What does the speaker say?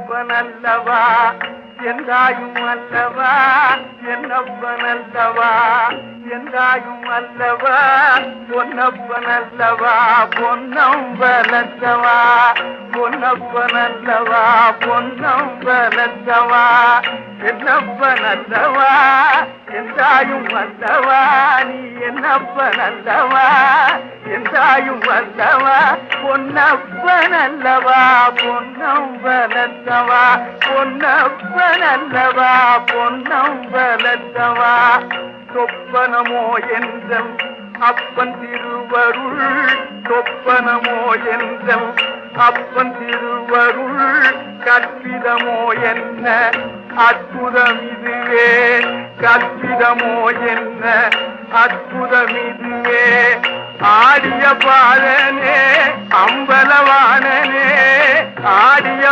என்னப்பனல்லவா எந்தாயும் அல்லவா என்னப்பனல்லவா எந்தாயும் அல்லவா பொன்னப்பனல்லவா பொன்னம்பலத்தவா பொன்னப்பனல்லவா பொன்னம்பலத்தவா என்னப்பனல்லவா எந்தாயும் அல்லவா நீ என்னப்பனல்லவா எந்தாயும் அல்லவா பொன்னப்பனல்லவா பொன்னம்பலத்தவா பொன்னப்பனல்லவா பொன்னம்பலத்தவா சொப்பனமோ என்றம் அப்பன் திருவருள் சொப்பனமோ என்றம் அப்பன் திருவருள் கற்பிதமோ என்ன அற்புதம் இதுவே கற்பிதமோ என்ன அற்புதம் இதுவே ஆடிய பாலனே அம்பலவானனே ஆடிய